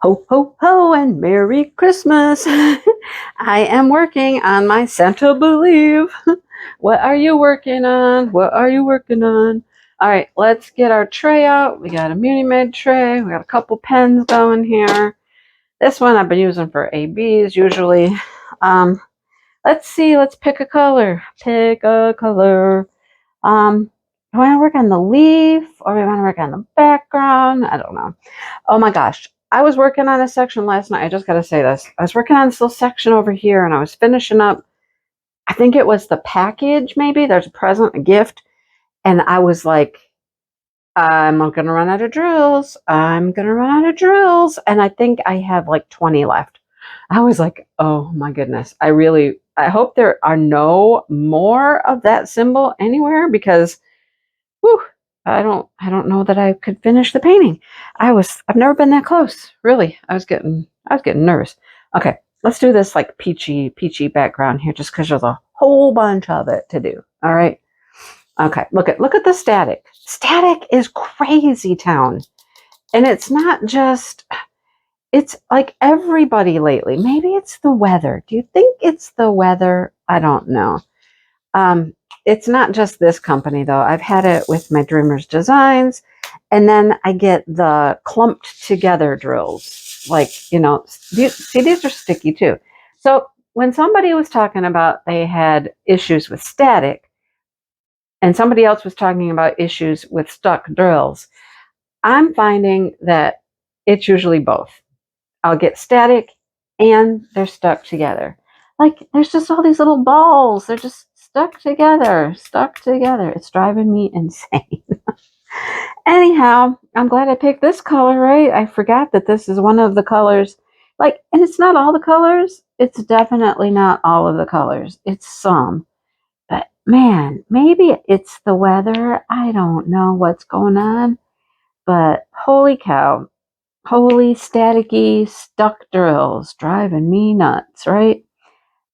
Ho, ho, ho, and Merry Christmas. I am working on my Santa Believe. What are you working on? What are you working on? All right, let's get our tray out. We got a Muni-Med tray. We got a couple pens going here. This one I've been using for ABs usually. Let's see. Let's pick a color. Pick a color. Do I want to work on the leaf or do I want to work on the background? I don't know. Oh my gosh. I was working on a section last night. I just got to say this. I was working on this little section over here and I was finishing up. I think it was the package, maybe. There's a present, a gift. And I was like, I'm going to run out of drills. I'm going to run out of drills. And I think I have like 20 left. I was like, oh my goodness. I hope there are no more of that symbol anywhere because, whew, I don't know that I could finish the painting. I've never been that close, really. I was getting nervous. Okay, let's do this like peachy background here just because there's a whole bunch of it to do. All right. Okay, look at the static. Static is crazy town. And it's not just, it's like everybody lately. Maybe it's the weather. Do you think it's the weather? I don't know. It's not just this company though. I've had it with my Dreamers Designs, and then I get the clumped together drills. Like, see, these are sticky too. So when somebody was talking about they had issues with static, and somebody else was talking about issues with stuck drills, I'm finding that it's usually both. I'll get static and they're stuck together. Like there's just all these little balls. They're just stuck together. It's driving me insane. Anyhow, I'm glad I picked this color, right? I forgot that this is one of the colors. Like, and it's not all the colors. It's definitely not all of the colors. It's some. But man, maybe it's the weather. I don't know what's going on. But holy cow. Holy staticky stuck drills driving me nuts, right?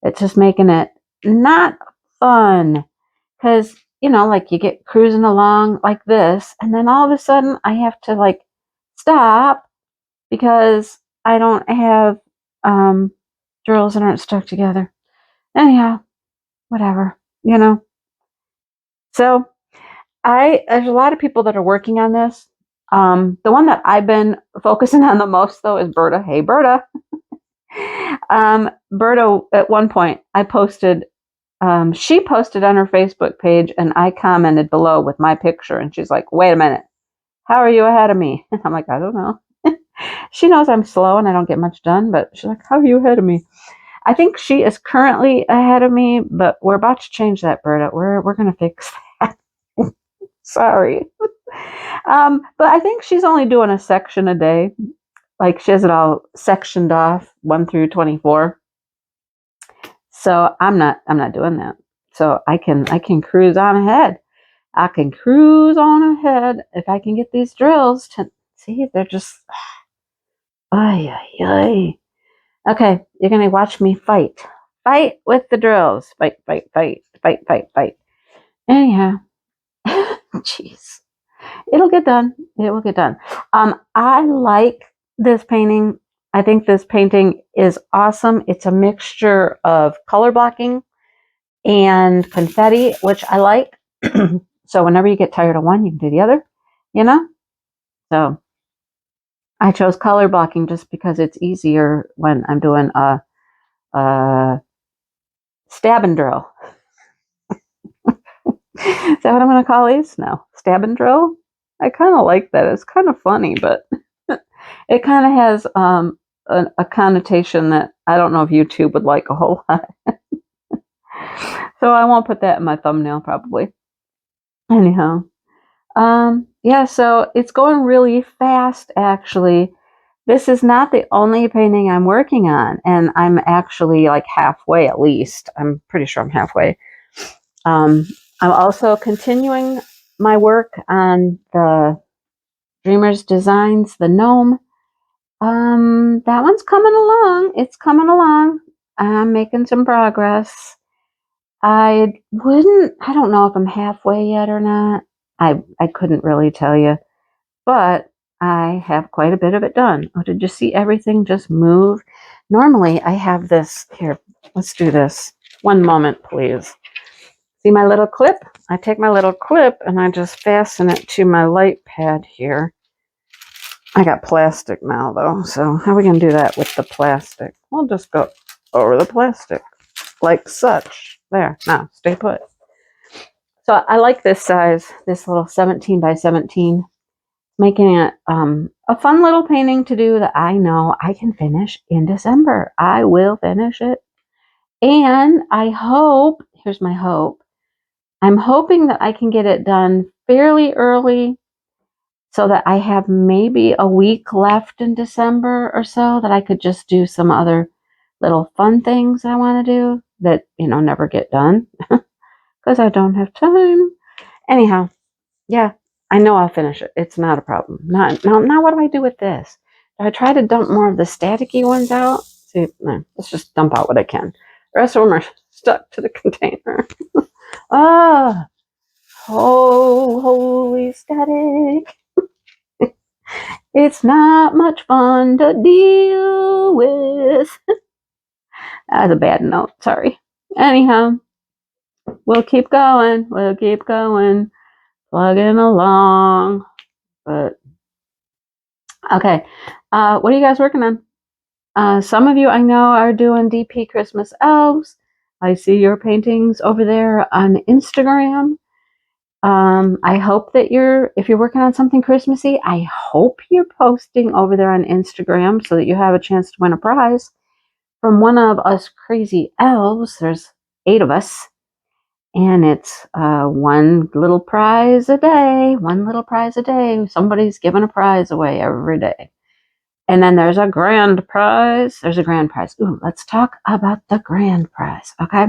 It's just making it not fun because, like you get cruising along like this and then all of a sudden I have to like stop because I don't have drills that aren't stuck together. Anyhow, whatever, So there's a lot of people that are working on this. The one that I've been focusing on the most though is Berta. Hey, Berta. Berta, at one point, she posted on her Facebook page and I commented below with my picture and she's like, wait a minute, how are you ahead of me? And I'm like, I don't know. She knows I'm slow and I don't get much done, but she's like, how are you ahead of me? I think she is currently ahead of me, but we're about to change that, Berta. We're going to fix that. Sorry. But I think she's only doing a section a day. Like she has it all sectioned off 1 through 24. So I'm not doing that. So I can cruise on ahead. I can cruise on ahead if I can get these drills to see. They're just ay. Okay, you're gonna watch me fight with the drills. Fight. Anyhow, jeez, it'll get done. It will get done. I like this painting. I think this painting is awesome. It's a mixture of color blocking and confetti, which I like. So whenever you get tired of one, you can do the other, So I chose color blocking just because it's easier when I'm doing a stab and drill. Is that what I'm going to call these? No, stab and drill. I kind of like that. It's kind of funny, but it kind of has a connotation that I don't know if YouTube would like a whole lot. So I won't put that in my thumbnail probably. Anyhow, yeah, so it's going really fast actually. This is not the only painting I'm working on, and I'm actually like halfway at least. I'm pretty sure I'm halfway. I'm also continuing my work on the Dreamers Designs, the gnome. That one's coming along. It's coming along. I'm making some progress. I don't know if I'm halfway yet or not. I couldn't really tell you, but I have quite a bit of it done. Oh, did you see everything just move? Normally I have this here. Let's do this. One moment, please. See my little clip? I take my little clip and I just fasten it to my light pad here. I got plastic now though, so how are we going to do that with the plastic? We'll just go over the plastic like such. There, now stay put. So I like this size, this little 17 by 17, making it a fun little painting to do that I know I can finish in December. I will finish it. And I hope, here's my hope, I'm hoping that I can get it done fairly early so that I have maybe a week left in December or so that I could just do some other little fun things I want to do that, never get done because I don't have time. Anyhow, yeah, I know I'll finish it. It's not a problem. Now, what do I do with this? Do I try to dump more of the staticky ones out? See, no, let's just dump out what I can. The rest of them are stuck to the container. Ah, oh, holy static. It's not much fun to deal with. That was a bad note, sorry. Anyhow, we'll keep going. Plugging along. But, okay. What are you guys working on? Some of you I know are doing DP Christmas elves. I see your paintings over there on Instagram. I hope that if you're working on something Christmassy, I hope you're posting over there on Instagram so that you have a chance to win a prize from one of us crazy elves. There's 8 of us, and it's one little prize a day. Somebody's giving a prize away every day. And then there's a grand prize. Ooh, let's talk about the grand prize, okay?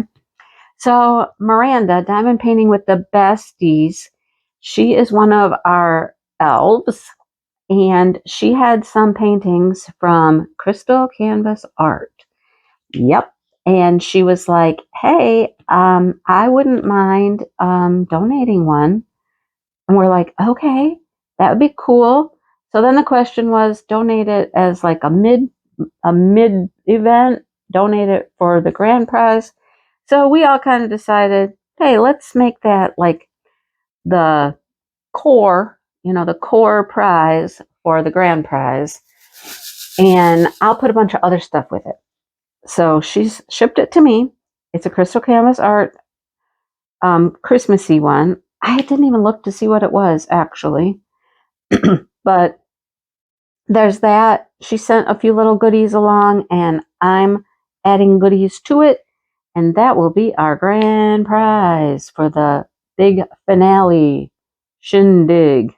So Miranda, Diamond Painting with the Besties, she is one of our elves, and she had some paintings from Crystal Canvas Art. Yep. And she was like, hey, I wouldn't mind donating one. And we're like, okay, that would be cool. So then the question was, donate it as like a mid event, donate it for the grand prize. So we all kind of decided, hey, let's make that like the core, the core prize for the grand prize. And I'll put a bunch of other stuff with it. So she's shipped it to me. It's a Crystal Canvas Art Christmassy one. I didn't even look to see what it was, actually. But there's that. She sent a few little goodies along, and I'm adding goodies to it. And that will be our grand prize for the big finale shindig.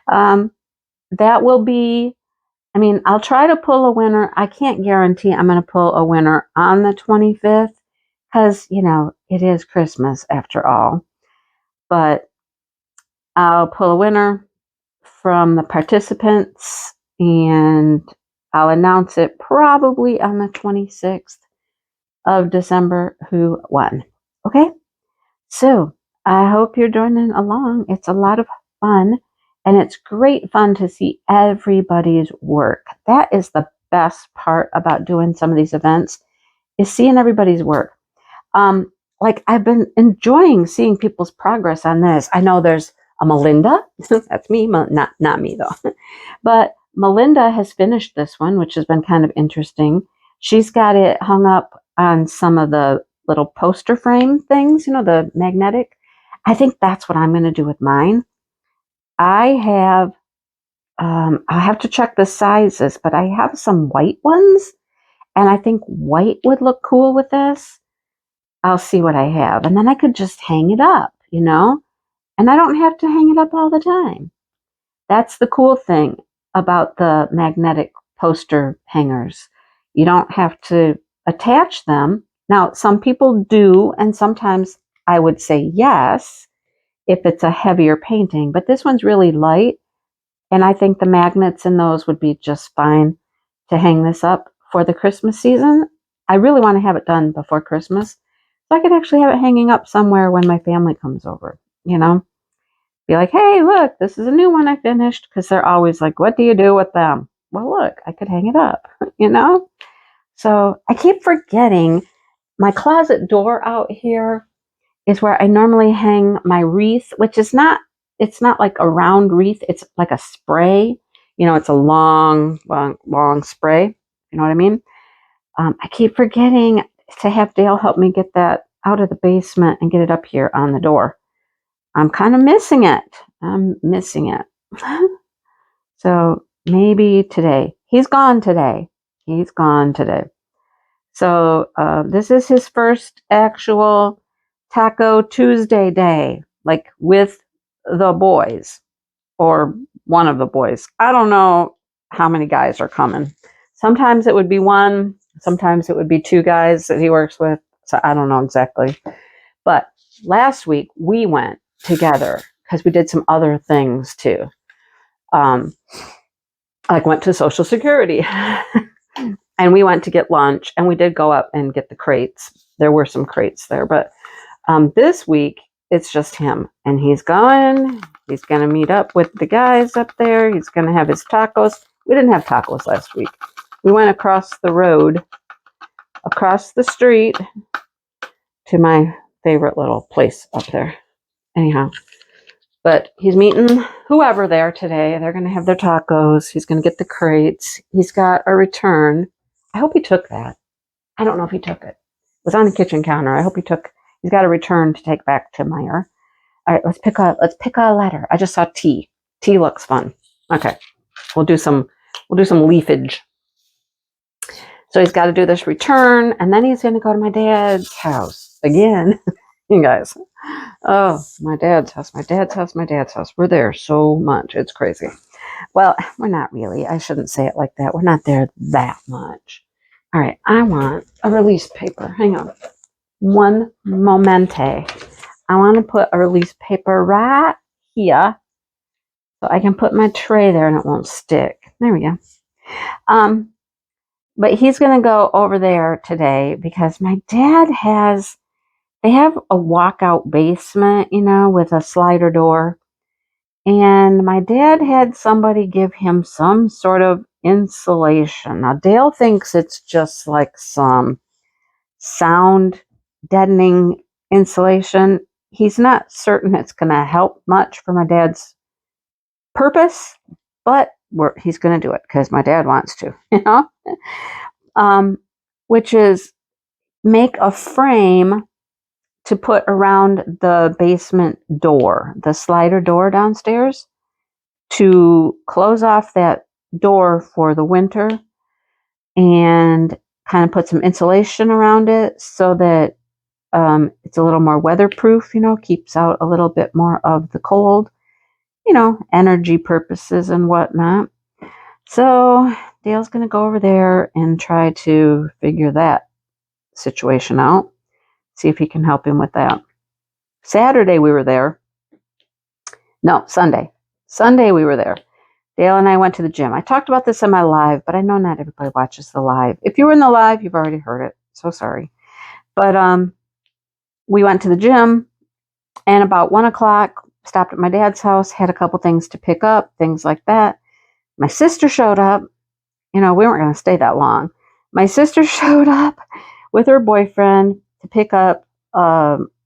That will be, I'll try to pull a winner. I can't guarantee I'm going to pull a winner on the 25th because, it is Christmas after all. But I'll pull a winner from the participants and I'll announce it probably on the 26th of December who won. Okay? So I hope you're joining along. It's a lot of fun. And it's great fun to see everybody's work. That is the best part about doing some of these events, is seeing everybody's work. Like I've been enjoying seeing people's progress on this. I know there's a Melinda. That's me, not me though. But Melinda has finished this one, which has been kind of interesting. She's got it hung up on some of the little poster frame things, the magnetic. I think that's what I'm going to do with mine. I'll have to check the sizes, but I have some white ones, and I think white would look cool with this. I'll see what I have, and then I could just hang it up, and I don't have to hang it up all the time. That's the cool thing about the magnetic poster hangers. You don't have to attach them. Now, some people do, and sometimes I would say yes if it's a heavier painting, but this one's really light. And I think the magnets in those would be just fine to hang this up for the Christmas season. I really want to have it done before Christmas, so I could actually have it hanging up somewhere when my family comes over, Be like, hey, look, this is a new one I finished. Because they're always like, what do you do with them? Well, look, I could hang it up, you know? So I keep forgetting my closet door out here is where I normally hang my wreath, which is not, it's not like a round wreath. It's like a spray. You know, it's a long, long, long spray. You know what I mean? I keep forgetting to have Dale help me get that out of the basement and get it up here on the door. I'm kind of missing it. I'm missing it. So maybe today. He's gone today. He's gone today. So this is his first actual Taco Tuesday day, like with the boys or one of the boys. I don't know how many guys are coming. Sometimes it would be one, sometimes it would be two guys that he works with. So I don't know exactly. But last week we went together because we did some other things too. Like went to Social Security and we went to get lunch and we did go up and get the crates. There were some crates there, but this week it's just him and he's going to meet up with the guys up there. He's going to have his tacos. We didn't have tacos last week. We went across the road, across the street to my favorite little place up there. Anyhow, but he's meeting whoever there today. They're going to have their tacos. He's going to get the crates. He's got a return. I hope he took that. I don't know if he took it. It was on the kitchen counter. I hope he's got a return to take back to Meyer. All right, let's pick a letter. I just saw T. T looks fun. Okay. We'll do some leafage. So he's got to do this return, and then he's going to go to my dad's house again. You guys. Oh, my dad's house. We're there so much. It's crazy. Well, we're not really. I shouldn't say it like that. We're not there that much. All right, I want a release paper. Hang on. One momente. I want to put a release paper right here so I can put my tray there and it won't stick. There we go. But he's going to go over there today because my dad they have a walkout basement, you know, with a slider door. And my dad had somebody give him some sort of insulation. Now, Dale thinks it's just like some sound deadening insulation. He's not certain it's going to help much for my dad's purpose, but he's going to do it because my dad wants to, you know, which is make a frame to put around the basement door, the slider door downstairs, to close off that door for the winter and kind of put some insulation around it so that it's a little more weatherproof, you know, keeps out a little bit more of the cold, you know, energy purposes and whatnot. So Dale's going to go over there and try to figure that situation out, see if he can help him with that. Saturday we were there. No, Sunday. Sunday we were there. Dale and I went to the gym. I talked about this in my live, but I know not everybody watches the live. If you were in the live, you've already heard it. So sorry. But we went to the gym and about 1 o'clock, stopped at my dad's house, had a couple things to pick up, things like that. My sister showed up. You know, we weren't going to stay that long. My sister showed up with her boyfriend to pick up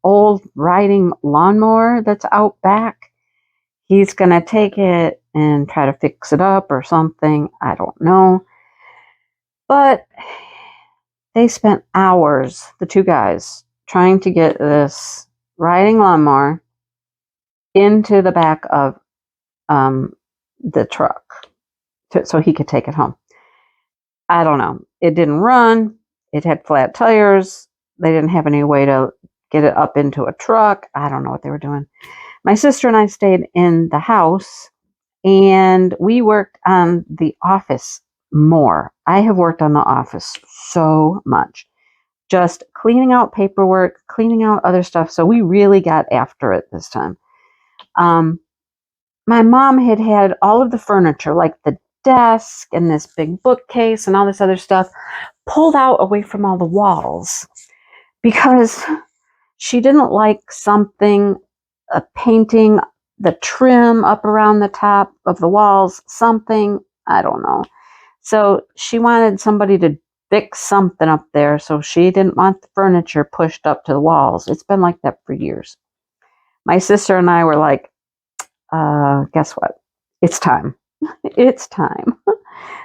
old riding lawnmower that's out back. He's going to take it and try to fix it up or something. I don't know. But they spent hours, the two guys, trying to get this riding lawnmower into the back of the truck so he could take it home. I don't know. It didn't run. It had flat tires. They didn't have any way to get it up into a truck. I don't know what they were doing. My sister and I stayed in the house and we worked on the office more. I have worked on the office so much. Just cleaning out paperwork, cleaning out other stuff. So we really got after it this time. My mom had all of the furniture, like the desk and this big bookcase and all this other stuff, pulled out away from all the walls because she didn't like something, a painting the trim up around the top of the walls, something, I don't know. So she wanted somebody to fix something up there, so she didn't want the furniture pushed up to the walls. It's been like that for years. My sister and I were like, guess what? It's time. It's time.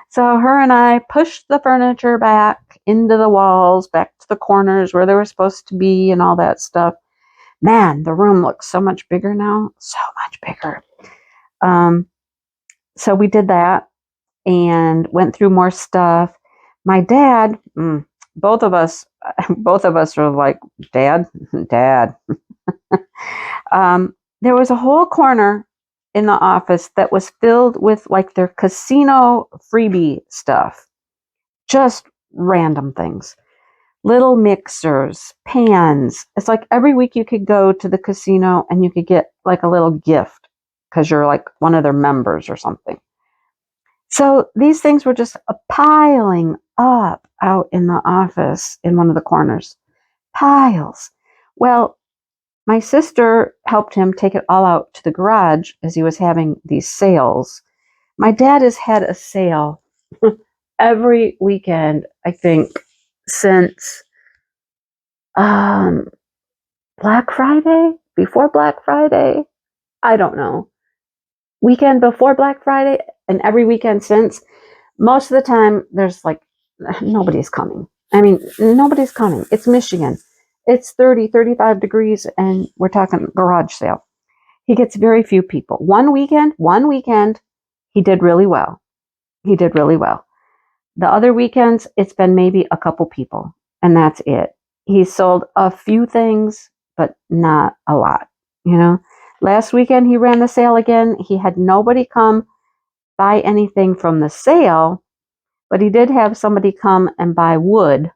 So her and I pushed the furniture back into the walls, back to the corners where they were supposed to be and all that stuff. Man, the room looks so much bigger now. So much bigger. So we did that and went through more stuff. My dad, both of us were like, Dad. There was a whole corner in the office that was filled with like their casino freebie stuff, just random things, little mixers, pans. It's like every week you could go to the casino and you could get like a little gift because you're like one of their members or something. So these things were just piling up out in the office in one of the corners. Piles. Well, my sister helped him take it all out to the garage as he was having these sales. My dad has had a sale every weekend, I think, since Black Friday? Before Black Friday? I don't know. Weekend before Black Friday and every weekend since. Most of the time, there's like, nobody's coming. I mean, nobody's coming. It's Michigan. It's 30, 35 degrees, and we're talking garage sale. He gets very few people. One weekend, he did really well. The other weekends, it's been maybe a couple people, and that's it. He sold a few things, but not a lot, you know. Last weekend, he ran the sale again. He had nobody come buy anything from the sale, but he did have somebody come and buy wood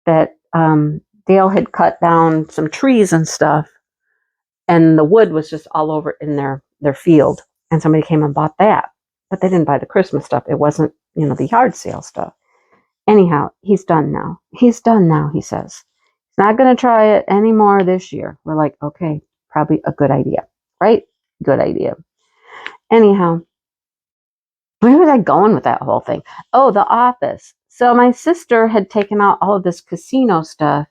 that Dale had cut down some trees and stuff, and the wood was just all over in their field, and somebody came and bought that, but they didn't buy the Christmas stuff. It wasn't, the yard sale stuff. Anyhow, he's done now, he says. He's not going to try it anymore this year. We're like, okay, probably a good idea, right? Good idea. Anyhow, where was I going with that whole thing? Oh, the office. So my sister had taken out all of this casino stuff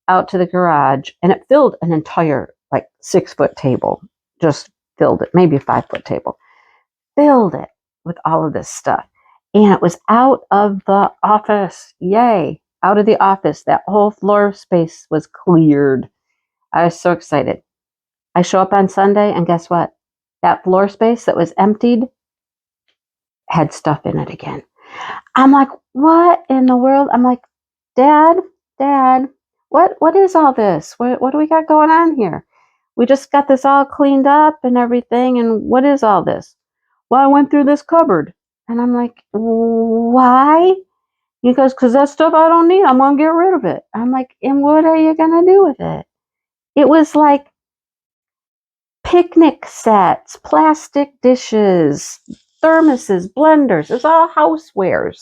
out to the garage, and it filled an entire like 6-foot table. Just filled it, maybe a 5-foot table. Filled it with all of this stuff. And it was out of the office. Yay. Out of the office. That whole floor space was cleared. I was so excited. I show up on Sunday, and guess what? That floor space that was emptied had stuff in it again. I'm like, what in the world? I'm like, Dad, what is all this? What do we got going on here? We just got this all cleaned up and everything, and what is all this? Well, I went through this cupboard. And I'm like, why? He goes, because that stuff I don't need. I'm going to get rid of it. I'm like, and what are you going to do with it? It was like picnic sets, plastic dishes, thermoses, blenders. It's all housewares.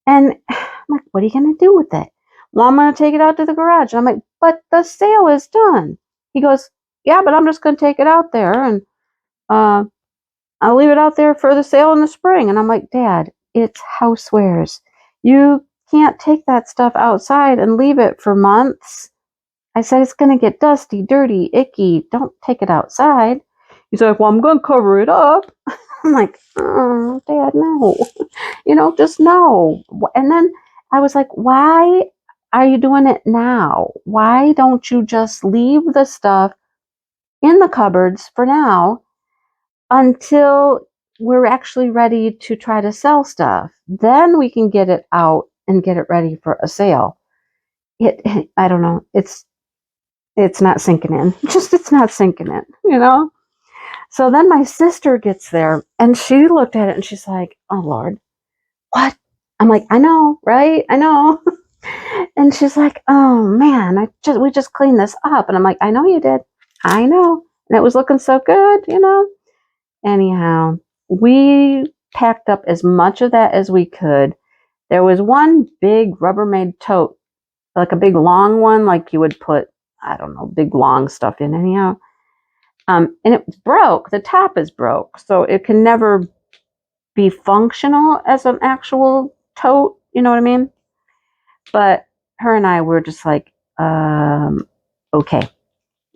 And I'm like, what are you going to do with it? Well, I'm going to take it out to the garage. I'm like, but the sale is done. He goes, yeah, but I'm just going to take it out there and I'll leave it out there for the sale in the spring. And I'm like, Dad, it's housewares. You can't take that stuff outside and leave it for months. I said, it's going to get dusty, dirty, icky. Don't take it outside. He's like, well, I'm going to cover it up. I'm like, oh, Dad, no. Just no. And then I was like, why are you doing it now? Why don't you just leave the stuff in the cupboards for now until we're actually ready to try to sell stuff? Then we can get it out and get it ready for a sale. I don't know. It's not sinking in. It's not sinking in, So then my sister gets there and she looked at it and she's like, oh Lord, what? I'm like, I know, right? I know. And she's like, oh man, we just cleaned this up. And I'm like, I know you did. I know. And it was looking so good, Anyhow, we packed up as much of that as we could. There was one big Rubbermaid tote, like a big long one, like you would put, I don't know, big long stuff in anyhow. And it broke. The top is broke, so it can never be functional as an actual tote. You know what I mean? But her and I were just like, okay,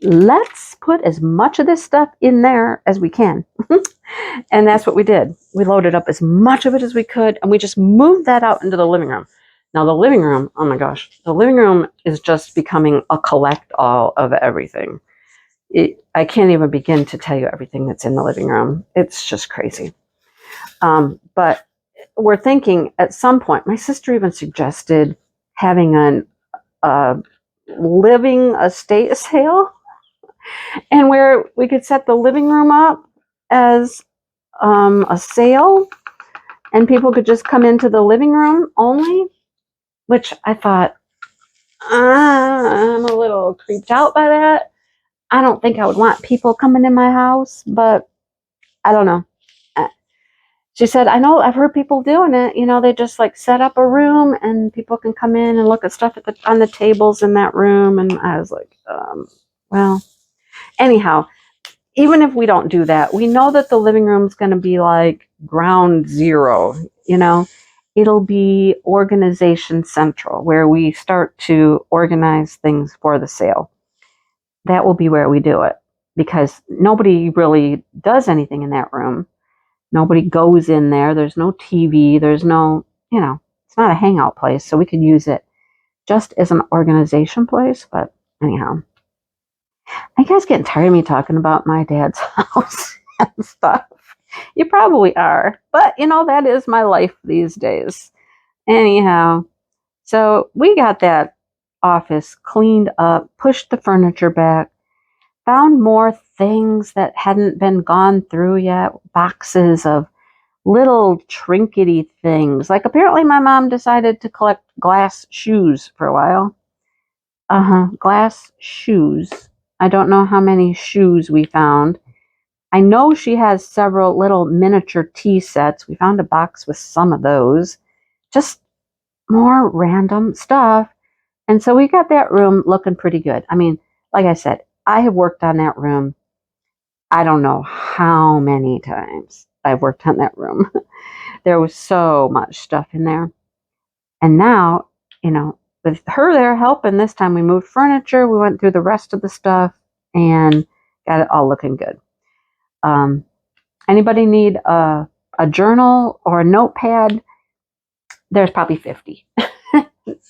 let's put as much of this stuff in there as we can. And that's what we did. We loaded up as much of it as we could, and we just moved that out into the living room. Now, the living room, oh my gosh, the living room is just becoming a collect-all of everything. I can't even begin to tell you everything that's in the living room. It's just crazy. But we're thinking at some point, my sister even suggested having a living estate sale, and where we could set the living room up as a sale, and people could just come into the living room only, which I thought, I'm a little creeped out by that. I don't think I would want people coming in my house, but I don't know. She said, I know, I've heard people doing it. You know, they just like set up a room and people can come in and look at stuff on the tables in that room. And I was like, well, anyhow, even if we don't do that, we know that the living room's going to be like ground zero, you know. It'll be organization central, where we start to organize things for the sale. That will be where we do it, because nobody really does anything in that room. Nobody goes in there. There's no TV. There's no, you know, it's not a hangout place. So we could use it just as an organization place. But anyhow, are you guys getting tired of me talking about my dad's house and stuff? You probably are. But, you know, that is my life these days. Anyhow, so we got that office cleaned up, pushed the furniture back, found more things that hadn't been gone through yet, boxes of little trinkety things. Like apparently my mom decided to collect glass shoes for a while. Glass shoes. I don't know how many shoes we found. I know she has several little miniature tea sets. We found a box with some of those. Just more random stuff. And so we got that room looking pretty good. I mean, like I said, I have worked on that room. I don't know how many times I've worked on that room. There was so much stuff in there. And now, you know, with her there helping, this time we moved furniture. We went through the rest of the stuff and got it all looking good. Anybody need a journal or a notepad? There's probably 50.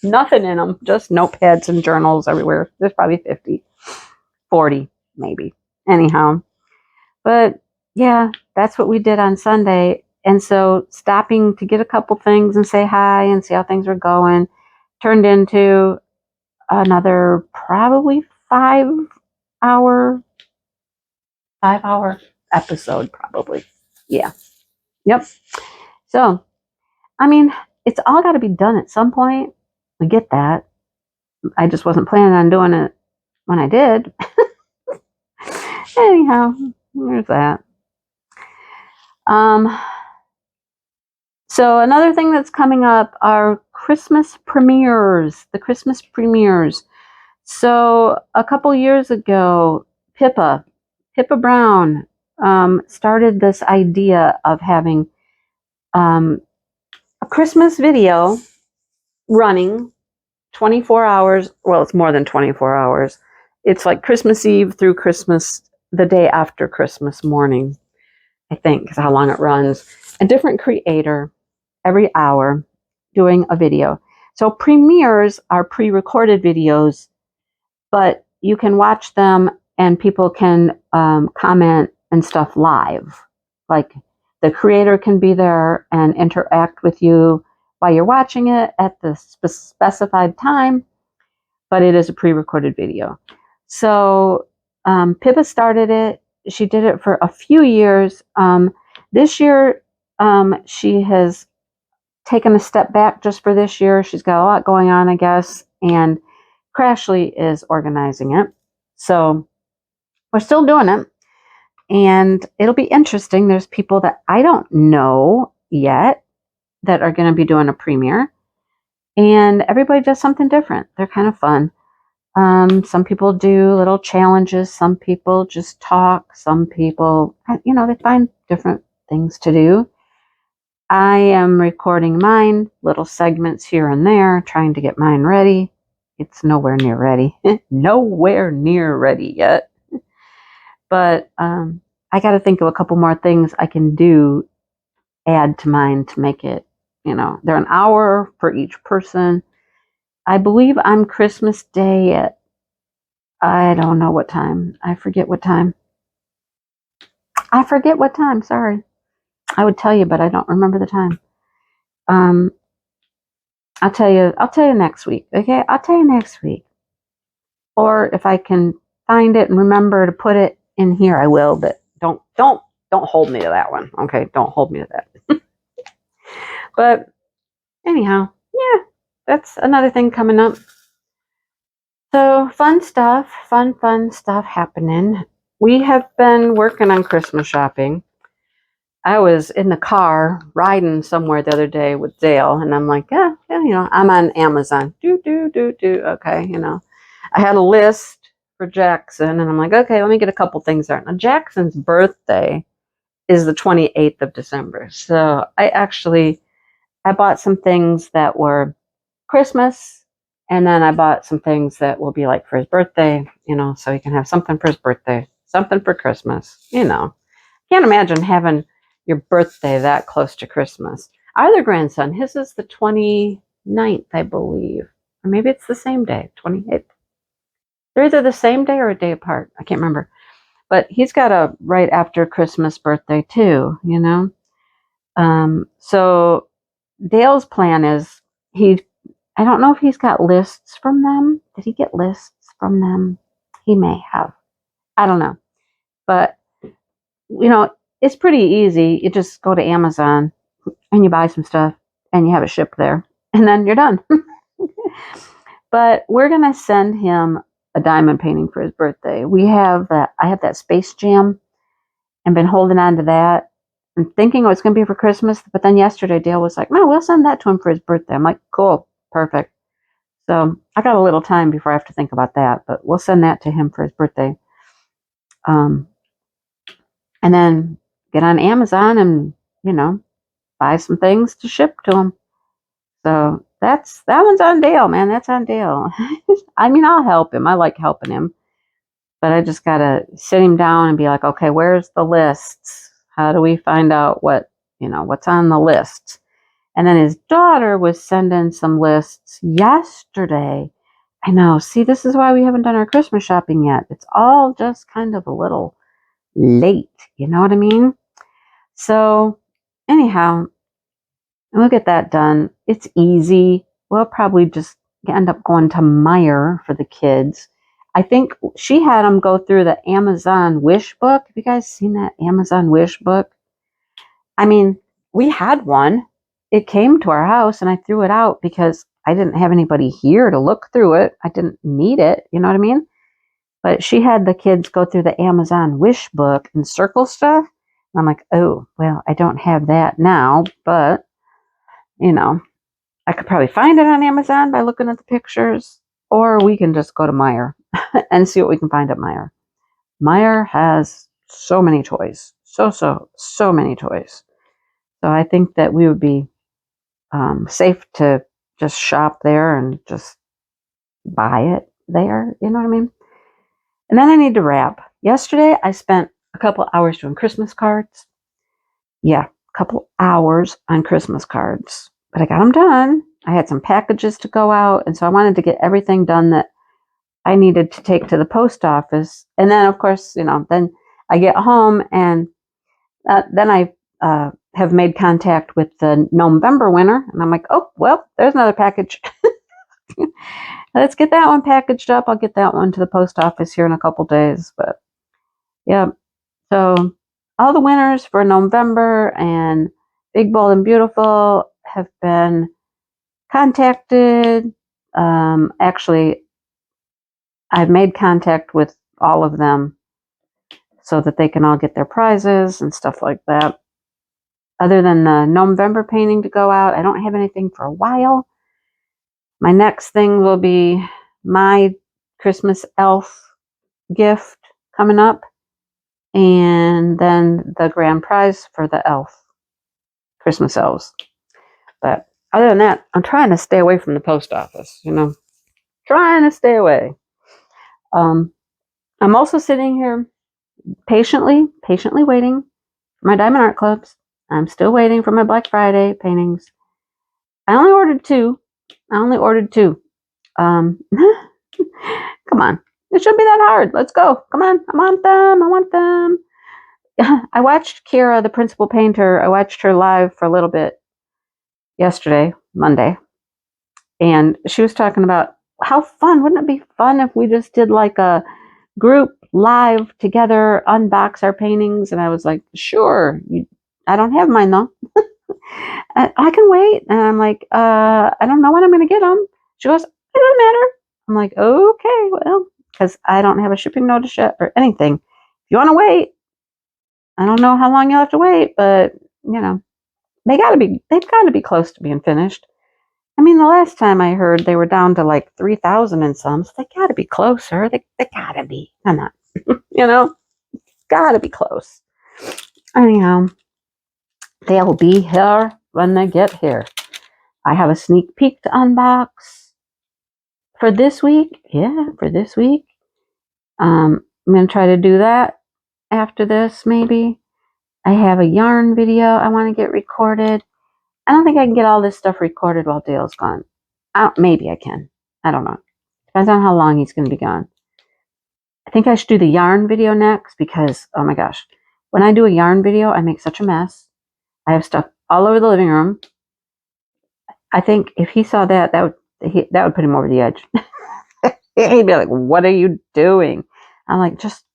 Nothing in them, just notepads and journals everywhere. There's probably 50, 40 maybe. Anyhow, but yeah, that's what we did on Sunday. And so stopping to get a couple things and say hi and see how things were going turned into another probably 5 hour episode, probably. Yeah. Yep. So, I mean, it's all got to be done at some point. We get that. I just wasn't planning on doing it when I did. Anyhow, there's that. So another thing that's coming up are Christmas premieres, the Christmas premieres. So a couple years ago, Pippa Brown started this idea of having a Christmas video running 24 hours. Well, it's more than 24 hours. It's like Christmas Eve through Christmas, the day after Christmas morning, I think is how long it runs. A different creator every hour doing a video. So premieres are pre-recorded videos, but you can watch them and people can comment and stuff live. Like the creator can be there and interact with you while you're watching it at the specified time, but it is a pre-recorded video. So Pippa started it. She did it for a few years. This year, she has taken a step back just for this year. She's got a lot going on, I guess, and Crashly is organizing it. So we're still doing it, and it'll be interesting. There's people that I don't know yet that are going to be doing a premiere, and everybody does something different. They're kind of fun. Some people do little challenges. Some people just talk. Some people, they find different things to do. I am recording mine, little segments here and there, trying to get mine ready. It's nowhere near ready. Nowhere near ready yet. But I got to think of a couple more things I can do, add to mine to make it, they're an hour for each person. I believe I'm Christmas Day at, I don't know what time. I forget what time. Sorry. I would tell you, but I don't remember the time. I'll tell you next week. Okay. I'll tell you next week. Or if I can find it and remember to put it in here, I will, but don't hold me to that one. Okay. Don't hold me to that. But anyhow, yeah, that's another thing coming up. So fun stuff happening. We have been working on Christmas shopping. I was in the car riding somewhere the other day with Dale, and I'm like, yeah, I'm on Amazon. Okay, I had a list for Jackson, and I'm like, okay, let me get a couple things there. Now, Jackson's birthday is the 28th of December. So I bought some things that were Christmas, and then I bought some things that will be like for his birthday, so he can have something for his birthday, something for Christmas, Can't imagine having your birthday that close to Christmas. Our other grandson, his is the 29th, I believe. Or maybe it's the same day, 28th. They're either the same day or a day apart. I can't remember. But he's got a right after Christmas birthday too, So Dale's plan is I don't know if he's got lists from them. Did he get lists from them? He may have. I don't know. But, it's pretty easy. You just go to Amazon and you buy some stuff and you have it shipped there. And then you're done. But we're going to send him a diamond painting for his birthday. I have that Space Jam and been holding on to that and thinking it was going to be for Christmas. But then yesterday, Dale was like, no, we'll send that to him for his birthday. I'm like, cool, perfect. So I got a little time before I have to think about that, but we'll send that to him for his birthday. And then get on Amazon and, buy some things to ship to him. So that one's on Dale, man. That's on Dale. I mean, I'll help him. I like helping him. But I just got to sit him down and be like, okay, where's the lists? How do we find out what's on the list? And then his daughter was sending some lists yesterday. I know. See, this is why we haven't done our Christmas shopping yet. It's all just kind of a little late. You know what I mean? So anyhow, we'll get that done. It's easy. We'll probably just end up going to Meijer for the kids. I think she had them go through the Amazon Wish book. Have you guys seen that Amazon Wish book? I mean, we had one. It came to our house and I threw it out because I didn't have anybody here to look through it. I didn't need it. You know what I mean? But she had the kids go through the Amazon Wish book and circle stuff. And I'm like, oh, well, I don't have that now, but, I could probably find it on Amazon by looking at the pictures, or we can just go to Meijer and see what we can find at Meijer. Meijer has so many toys. So many toys. So I think that we would be safe to just shop there and just buy it there. You know what I mean? And then I need to wrap. Yesterday, I spent a couple hours doing Christmas cards. Yeah, a couple hours on Christmas cards. But I got them done. I had some packages to go out. And so I wanted to get everything done that I needed to take to the post office. And then, of course, then I get home and then I have made contact with the November winner. And I'm like, oh, well, there's another package. Let's get that one packaged up. I'll get that one to the post office here in a couple days. But yeah, so all the winners for November and Big, Bold, and Beautiful have been contacted. Actually, I've made contact with all of them so that they can all get their prizes and stuff like that. Other than the November painting to go out, I don't have anything for a while. My next thing will be my Christmas elf gift coming up, and then the grand prize for the elf, Christmas elves. But other than that, I'm trying to stay away from the post office, trying to stay away. I'm also sitting here patiently waiting for my Diamond Art Clubs. I'm still waiting for my Black Friday paintings. I only ordered two. Come on. It shouldn't be that hard. Let's go. Come on. I want them. I watched Kira, the principal painter. I watched her live for a little bit yesterday, Monday. And she was talking about how fun. Wouldn't it be fun if we just did like a group live together, unbox our paintings? And I was like, sure. I don't have mine though. I can wait. And I'm like, I don't know when I'm going to get them. She goes, it doesn't matter. I'm like, okay, well, because I don't have a shipping notice yet or anything. If you want to wait, I don't know how long you'll have to wait, but they've got to be close to being finished. I mean, the last time I heard they were down to like 3,000 and some, so they got to be closer. They got to be. Come on, got to be close. Anyhow, they'll be here when they get here. I have a sneak peek to unbox for this week. Yeah, for this week. I'm going to try to do that after this, maybe. I have a yarn video I want to get recorded. I don't think I can get all this stuff recorded while Dale's gone. Maybe I can. I don't know. Depends on how long he's going to be gone. I think I should do the yarn video next because, oh my gosh, when I do a yarn video, I make such a mess. I have stuff all over the living room. I think if he saw that, that would put him over the edge. He'd be like, "What are you doing?" I'm like, just,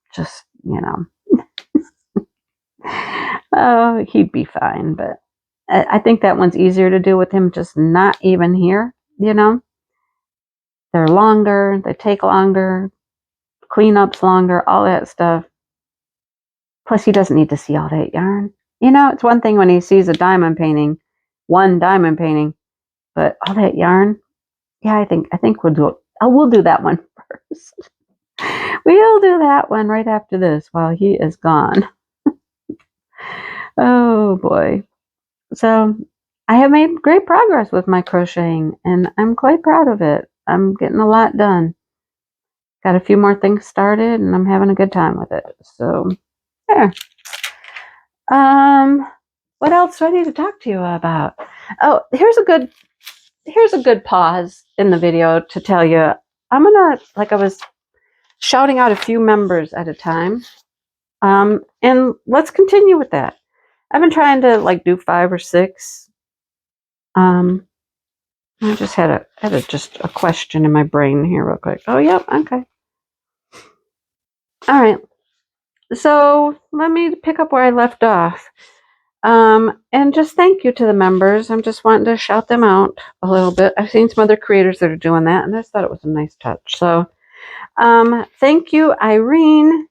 oh, he'd be fine. But I think that one's easier to do with him just not even here. They're longer. They take longer. Cleanups longer. All that stuff. Plus, he doesn't need to see all that yarn. It's one thing when he sees one diamond painting, but all that yarn. Yeah, I think we'll do it. We'll do that one first. We'll do that one right after this while he is gone. Oh boy. So I have made great progress with my crocheting and I'm quite proud of it. I'm getting a lot done. Got a few more things started and I'm having a good time with it. So there. What else do I need to talk to you about? Oh, here's a good pause in the video to tell you I was shouting out a few members at a time. And let's continue with that. I've been trying to do 5 or 6. I just had a question in my brain here real quick. Oh, yep, okay. All right. So let me pick up where I left off. And just thank you to the members. I'm just wanting to shout them out a little bit. I've seen some other creators that are doing that, and I just thought it was a nice touch. So, thank you, Irene,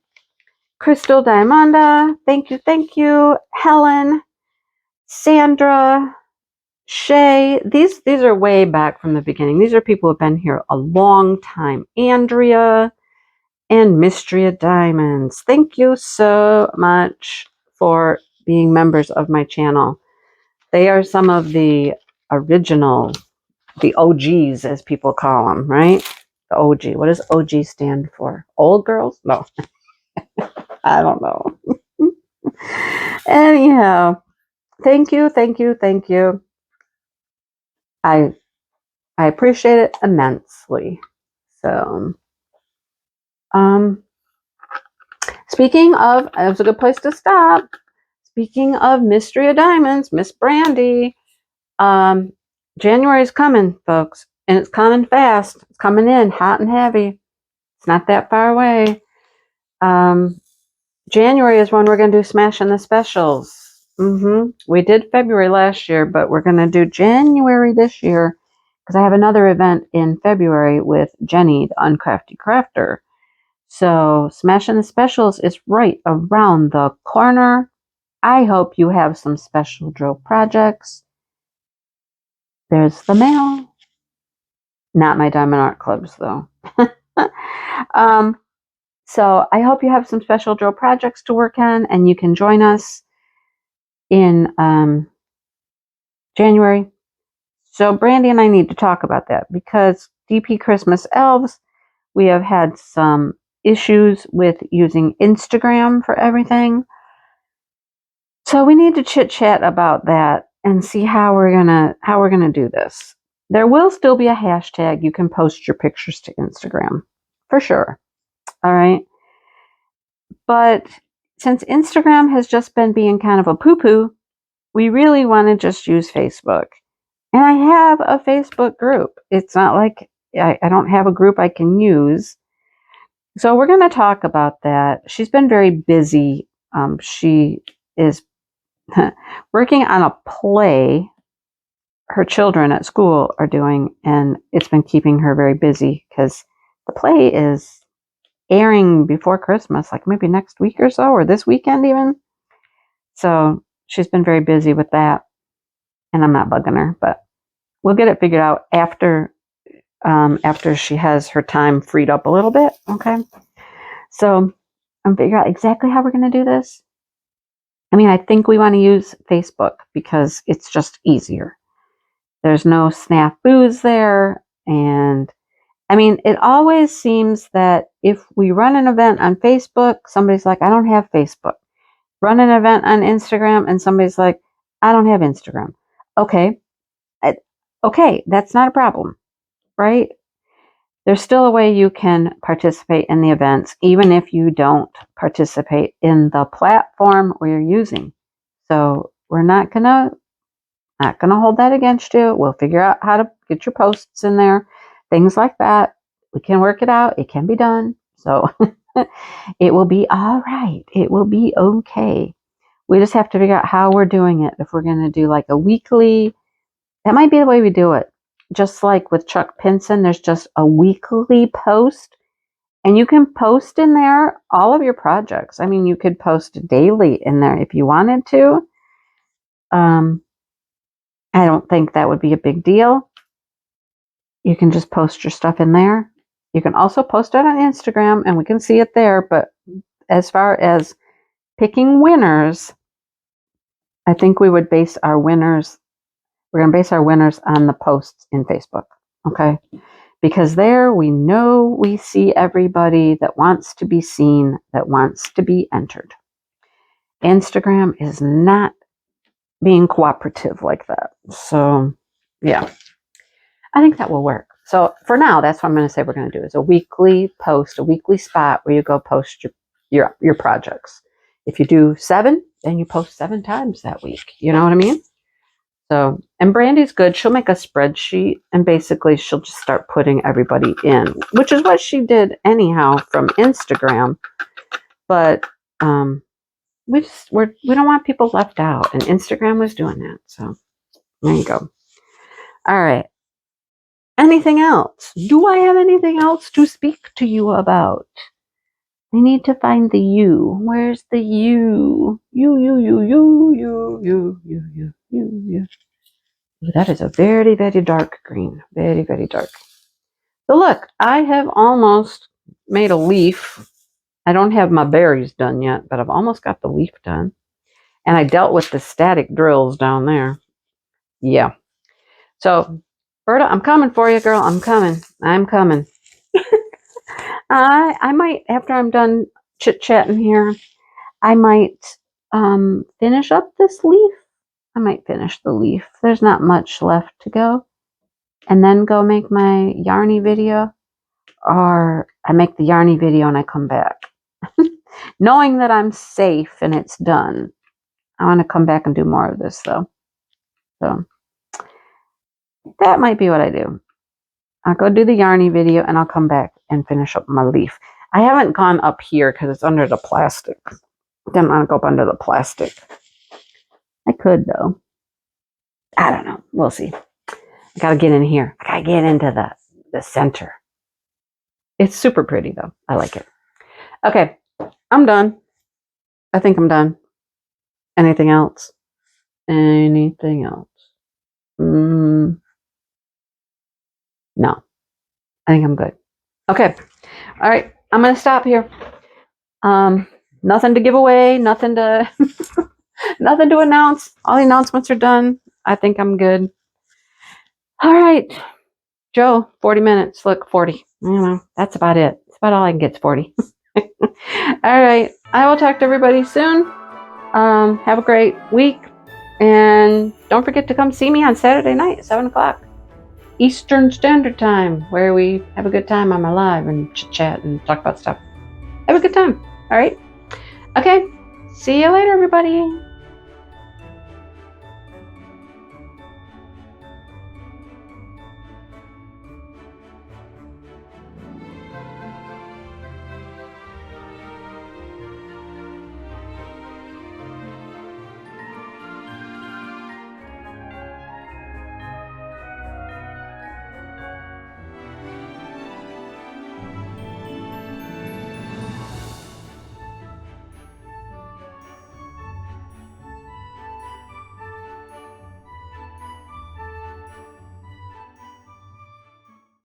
Crystal Diamanda. Thank you, Helen, Sandra, Shay. These are way back from the beginning. These are people who have been here a long time. Andrea and Mystery of Diamonds. Thank you so much for being members of my channel. They are some of the original, the OGs as people call them, right? The OG. What does OG stand for? Old girls? No. I don't know. Anyhow, thank you. I appreciate it immensely. So, speaking of, it was a good place to stop. Speaking of Mystery of Diamonds, Miss Brandy, January is coming, folks, and it's coming fast. It's coming in hot and heavy. It's not that far away. January is when we're going to do Smashing the Specials. We did February last year, but we're going to do January this year because I have another event in February with Jenny, the Uncrafty Crafter. So Smashing the Specials is right around the corner. I hope you have some special drill projects. There's the mail. Not my Diamond Art Clubs, though. So I hope you have some special drill projects to work on, and you can join us in January. So Brandy and I need to talk about that because DP Christmas Elves, we have had some issues with using Instagram for everything. So we need to chit chat about that and see how we're gonna do this. There will still be a hashtag. You can post your pictures to Instagram for sure. All right. But since Instagram has just been being kind of a poo-poo, we really want to just use Facebook. And I have a Facebook group. It's not like I don't have a group I can use. So we're going to talk about that. She's been very busy. She is working on a play her children at school are doing, and it's been keeping her very busy because the play is airing before Christmas, like maybe next week or so, or this weekend even. So she's been very busy with that, and I'm not bugging her, but we'll get it figured out after she has her time freed up a little bit. Okay, so I'm figuring out exactly how we're going to do this. I mean, I think we want to use Facebook because it's just easier. There's no snafus there, and I mean, it always seems that if we run an event on Facebook, somebody's like, I don't have Facebook. Run an event on Instagram, and somebody's like, I don't have Instagram. Okay. Okay, that's not a problem, right? There's still a way you can participate in the events, even if you don't participate in the platform we're using. So we're not gonna hold that against you. We'll figure out how to get your posts in there, things like that. We can work it out. It can be done. So it will be all right. It will be okay. We just have to figure out how we're doing it. If we're going to do like a weekly, that might be the way we do it. Just like with Chuck Pinson, there's just a weekly post. And you can post in there all of your projects. I mean, you could post daily in there if you wanted to. I don't think that would be a big deal. You can just post your stuff in there. You can also post it on Instagram and we can see it there. But as far as picking winners, I think we would base our winners, we're going to base our winners on the posts in Facebook. Okay. Because there we know we see everybody that wants to be seen, that wants to be entered. Instagram is not being cooperative like that. So, yeah, I think that will work. So for now, that's what I'm going to say we're going to do is a weekly post, a weekly spot where you go post your projects. If you do 7, then you post 7 times that week. You know what I mean? So, and Brandy's good. She'll make a spreadsheet and basically she'll just start putting everybody in, which is what she did anyhow from Instagram. But we don't want people left out, and Instagram was doing that. So there you go. All right. Anything else? Do I have anything else to speak to you about? I need to find the you. Where's the you? You. That is a very, very dark green. Very, very dark. So look, I have almost made a leaf. I don't have my berries done yet, but I've almost got the leaf done. And I dealt with the static drills down there. Yeah. So, Berta, I'm coming for you, girl. I'm coming. I might, after I'm done chit-chatting here, I might finish up this leaf. I might finish the leaf. There's not much left to go. And then go make my yarny video. Or I make the yarny video and I come back. Knowing that I'm safe and it's done. I want to come back and do more of this though. So that might be what I do. I'll go do the yarny video and I'll come back and finish up my leaf. I haven't gone up here because it's under the plastic. Didn't want to go up under the plastic. I could though. I don't know. We'll see. I gotta get in here. I gotta get into the center. It's super pretty though. I like it. Okay, I'm done. I think I'm done. Anything else? Anything else? No. I think I'm good. Okay. All right, I'm gonna stop here. Nothing to give away, nothing to nothing to announce. All the announcements are done. I think I'm good. All right, Joe, 40 minutes. Look, 40. That's about it. That's about all I can get to 40. All right, I will talk to everybody soon. Have a great week. And don't forget to come see me on Saturday night at 7 o'clock Eastern Standard Time, where we have a good time on my live and chit-chat and talk about stuff. Have a good time. All right? Okay. See you later, everybody.